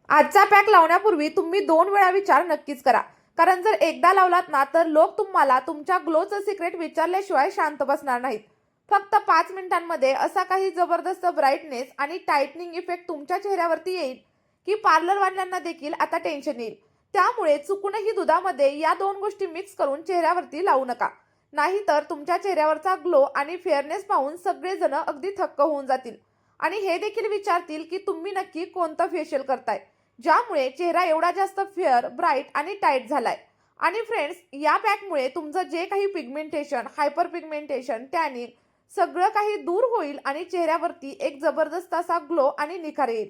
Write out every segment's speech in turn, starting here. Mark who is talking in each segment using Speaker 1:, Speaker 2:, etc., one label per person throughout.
Speaker 1: आजचा पॅक लावण्यापूर्वी तुम्ही 2 वेळा विचार नक्कीच करा. कारण जर एकदा लावलात ना तर लोक तुम्हाला तुमच्या ग्लोचं सिक्रेट विचारल्याशिवाय शांत बसणार नाहीत. फक्त 5 मिनिटांमध्ये असा काही जबरदस्त ब्राईटनेस आणि टाइटनिंग इफेक्ट तुमच्या चेहऱ्यावरती येईल की पार्लरवाल्यांना देखील आता टेन्शन येईल. त्यामुळे चुकूनही दुधामध्ये या 2 गोष्टी मिक्स करून चेहऱ्यावरती लावू नका. नाहीतर तुमच्या चेहऱ्यावरचा ग्लो आणि फेअरनेस पाहून सगळेजण अगदी थक्क होऊन जातील आणि हे देखील विचारतील की तुम्ही नक्की कोणतं फेशियल करताय, ज्यामुळे चेहरा एवढा जास्त फेअर, ब्राईट आणि टाईट झालाय. आणि फ्रेंड्स, या पॅकमुळे तुमचं जे काही पिगमेंटेशन, हायपर पिगमेंटेशन, टॅनिंग सगळं काही दूर होईल आणि चेहऱ्यावरती एक जबरदस्त असा ग्लो आणि निखार येईल.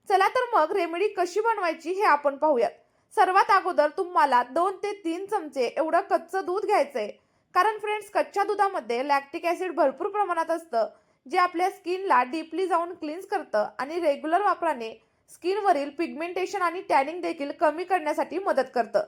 Speaker 1: चला तर मग रेमेडी कशी बनवायची हे आपण पाहूयात. सर्वात अगोदर तुम्हाला 2 ते 3 चमचे एवढं कच्चं दूध घ्यायचंय. कारण फ्रेंड्स, कच्च्या दुधामध्ये लॅक्टिक ॲसिड भरपूर प्रमाणात असतं, जे आपल्या स्किनला डीपली जाऊन क्लीन्स करतं आणि रेग्युलर वापराने स्किनवरील पिगमेंटेशन आणि टॅनिंग देखील कमी करण्यासाठी मदत करतं.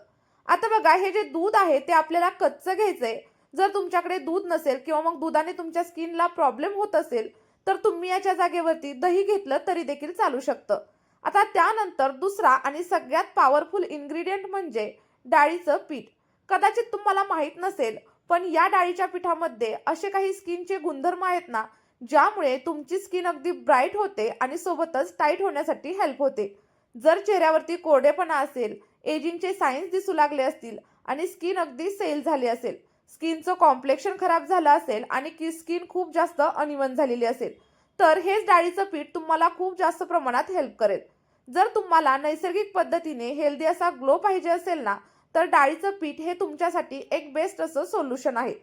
Speaker 1: आता बघा, हे जे दूध आहे ते आपल्याला कच्चं घ्यायचंय. जर तुमच्याकडे दूध नसेल किंवा मग दुधाने तुमच्या स्किनला प्रॉब्लेम होत असेल तर तुम्ही याच्या जागेवरती दही घेतलं तरी देखील चालू शकतं. आता त्यानंतर दुसरा आणि सगळ्यात पॉवरफुल इन्ग्रेडियंट म्हणजे डाळीचं पीठ. कदाचित तुम्हाला माहीत नसेल, पण या डाळीच्या पिठामध्ये असे काही स्किनचे गुणधर्म आहेत ना, ज्यामुळे तुमची स्किन अगदी ब्राईट होते आणि सोबतच टाईट होण्यासाठी हेल्प होते. जर चेहऱ्यावरती कोरडेपणा असेल, एजिंगचे सायन्स दिसू लागले असतील आणि स्किन अगदी सेल झाली असेल, स्किनचं कॉम्प्लेक्शन खराब झालं असेल आणि की स्किन खूप जास्त अनइवन झालेली असेल, तर हेच डाळीचं पीठ तुम्हाला खूप जास्त प्रमाणात हेल्प करेल. जर तुम्हाला नैसर्गिक पद्धतीने हेल्दी असा ग्लो पाहिजे असेल ना, तर डाळीचं पीठ हे तुमच्यासाठी एक बेस्ट असं सोल्युशन आहे.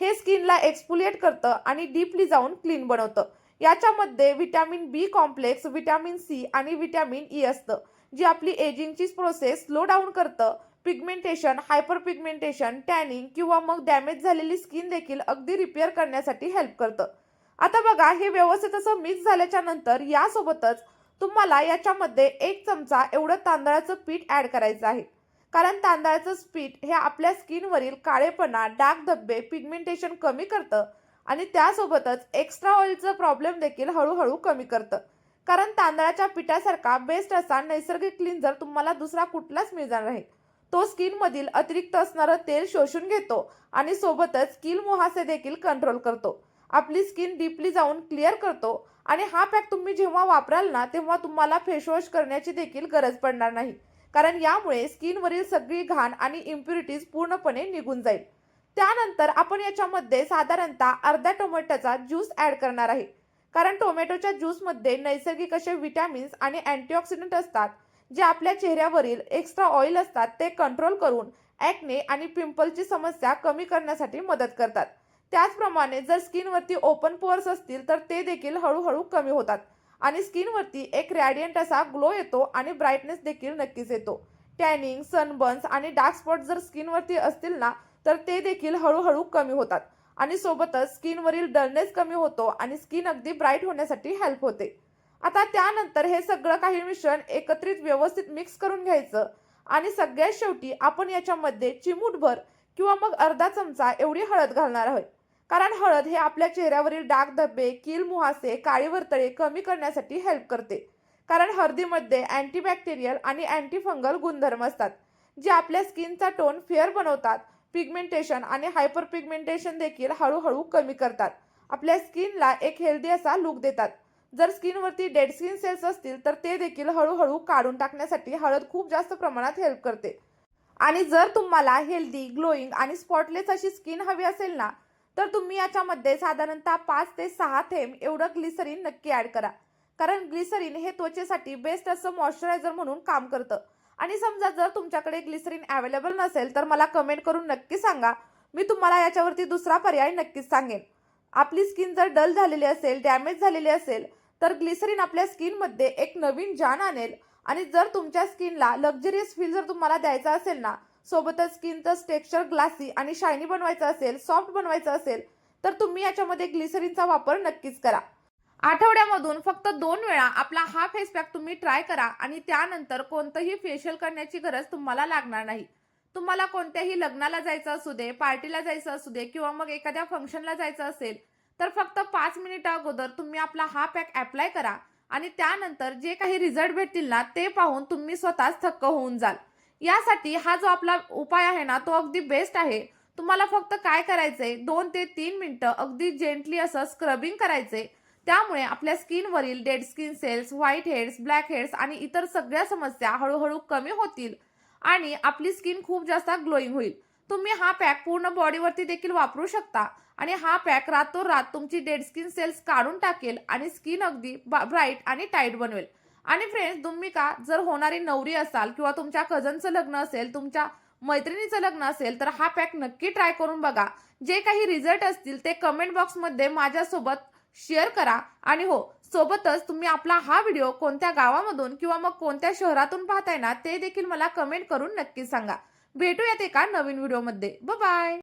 Speaker 1: हे स्किनला एक्सफोलिएट करतं आणि डीपली जाऊन क्लीन बनवतं. याच्यामध्ये व्हिटॅमिन बी कॉम्प्लेक्स, व्हिटॅमिन सी आणि व्हिटॅमिन ई असतं, जी आपली एजिंगची प्रोसेस स्लो डाऊन करतं. पिगमेंटेशन, हायपर पिगमेंटेशन, टॅनिंग किंवा मग डॅमेज झालेली स्किन देखील अगदी रिपेअर करण्यासाठी हेल्प करतं. आता बघा, हे व्यवस्थित असं मिक्स झाल्याच्या नंतर यासोबतच तुम्हाला याच्यामध्ये 1 चमचा एवढं तांदळाचं पीठ ॲड करायचं आहे. कारण तांदळाचं पीठ हे आपल्या स्किनवरील काळेपणा, डाग धब्बे, पिगमेंटेशन कमी करतं आणि त्यासोबतच एक्स्ट्रा ऑइलचा प्रॉब्लेम देखील हळूहळू कमी करतं. कारण तांदळाच्या पिठासारखा बेस्ट असा नैसर्गिक क्लिन्झर तुम्हाला दुसरा कुठलाच मिळणार नाही. तो स्किनमधील अतिरिक्त असणारं तेल शोषून घेतो आणि सोबतच स्किन मुहासे देखील कंट्रोल करतो. आपली स्किन डीपली जाऊन क्लिअर करतो आणि हा पॅक तुम्ही जेव्हा वापराल ना, तेव्हा तुम्हाला फेसवॉश करण्याची देखील गरज पडणार नाही. कारण यामुळे स्किनवरील सगळी घाण आणि इम्प्युरिटीज पूर्णपणे निघून जाईल. त्यानंतर आपण याच्यामध्ये साधारणतः अर्धा टोमॅटोचा ज्यूस ॲड करणार आहे. कारण टोमॅटोच्या ज्यूसमध्ये नैसर्गिक असे विटॅमिन्स आणि अँटीऑक्सिडंट असतात, जे आपल्या चेहऱ्यावरील एक्स्ट्रा ऑइल असतात ते कंट्रोल करून ॲक्ने आणि पिंपलची समस्या कमी करण्यासाठी मदत करतात. त्याचप्रमाणे जर स्किनवरती ओपन पोअर्स असतील तर ते देखील हळूहळू कमी होतात आणि स्किनवरती एक रॅडियंट असा ग्लो येतो आणि ब्राईटनेस देखील नक्कीच येतो. टॅनिंग, सनबर्न्स आणि डार्क स्पॉट जर स्किनवरती असतील ना, तर ते देखील हळूहळू कमी होतात आणि सोबतच स्किनवरील डलनेस कमी होतो आणि स्किन अगदी ब्राईट होण्यासाठी हेल्प होते. आता त्यानंतर हे सगळं काही मिश्रण एकत्रित व्यवस्थित मिक्स करून घ्यायचं आणि सगळ्यात शेवटी आपण याच्यामध्ये चिमूटभर किंवा मग अर्धा चमचा एवढी हळद घालणार आहोत. कारण हळद हे आपल्या चेहऱ्यावरील डाग धब्बे, कील मुहासे, काळी वर्तळे कमी करण्यासाठी हेल्प करते. कारण हळदीमध्ये अँटीबॅक्टेरियल आणि अँटीफंगल गुणधर्म असतात, जे आपल्या स्किनचा टोन फेअर बनवतात. पिगमेंटेशन आणि हायपर पिगमेंटेशन देखील हळूहळू कमी करतात. आपल्या स्किनला एक हेल्दी असा लुक देतात. जर स्किनवरती डेड स्किन सेल्स असतील तर ते देखील हळूहळू काढून टाकण्यासाठी हळद खूप जास्त प्रमाणात हेल्प करते. आणि जर तुम्हाला हेल्दी, ग्लोईंग आणि स्पॉटलेस अशी स्किन हवी असेल ना, तर तुम्ही याच्यामध्ये साधारणतः 5 ते 6 थेंब एवढं ग्लिसरीन नक्की ॲड करा. कारण ग्लिसरीन हे त्वचेसाठी बेस्ट असं मॉइश्चरायझर म्हणून काम करतं. आणि समजा जर तुमच्याकडे ग्लिसरीन अवेलेबल नसेल तर मला कमेंट करून नक्की सांगा. मी तुम्हाला याच्यावरती दुसरा पर्याय नक्कीच सांगेन. आपली स्किन जर डल झालेली असेल, डॅमेज झालेली असेल, तर ग्लिसरीन आपल्या स्किनमध्ये एक नवीन जान आणेल. आणि जर तुमच्या स्किनला लक्झरियस फील जर तुम्हाला द्यायचा असेल ना, सोबतच स्किनचं टेक्स्चर ग्लासी आणि शायनी बनवायचं असेल, सॉफ्ट बनवायचं असेल, तर तुम्ही याच्यामध्ये ग्लिसरीनचा वापर नक्कीच करा. आठवड्यामधून फक्त 2 वेळा आपला हा फेस पॅक तुम्ही ट्राय करा आणि त्यानंतर कोणतंही फेशियल करण्याची गरज तुम्हाला लागणार नाही. तुम्हाला कोणत्याही लग्नाला जायचं असू दे, पार्टीला जायचं असू दे किंवा मग एखाद्या फंक्शनला जायचं असेल, तर फक्त 5 मिनिटं अगोदर तुम्ही आपला हा पॅक ॲप्लाय करा आणि त्यानंतर जे काही रिझल्ट भेटतील ना ते पाहून तुम्ही स्वतःच थक्क होऊन जाल. यासाठी हा जो आपला उपाय आहे ना तो अगदी बेस्ट आहे. तुम्हाला फक्त काय करायचंय 2 ते 3 मिनिटं अगदी जेंटली असं स्क्रबिंग करायचंय. त्यामुळे आपल्या स्किनवरील dead skin cells, white heads, black heads आणि इतर सगळ्या समस्या हळूहळू कमी होतील आणि आपली स्किन खूप जास्त ग्लोईंग होईल. तुम्ही हा पॅक पूर्ण बॉडीवरती देखील वापरू शकता आणि हा पॅक रातोरात तुमची डेड स्किन सेल्स काढून टाकेल आणि स्किन अगदी ब्राईट आणि टाईट बनवेल. आणि फ्रेंड्स, तुम्ही का जर होणारी नवरी असाल किंवा तुमच्या कझनचं लग्न असेल, तुमच्या मैत्रिणीचं लग्न असेल, तर हा पॅक नक्की ट्राय करून बघा. जे काही रिझल्ट असतील ते कमेंट बॉक्समध्ये माझ्यासोबत शेअर करा. आणि हो, सोबतच तुम्ही आपला हा व्हिडिओ कोणत्या गावामधून किंवा मग कोणत्या शहरातून पाहताय ना ते देखील मला कमेंट करून नक्की सांगा. भेटूयात एका नवीन व्हिडिओमध्ये. Bye bye.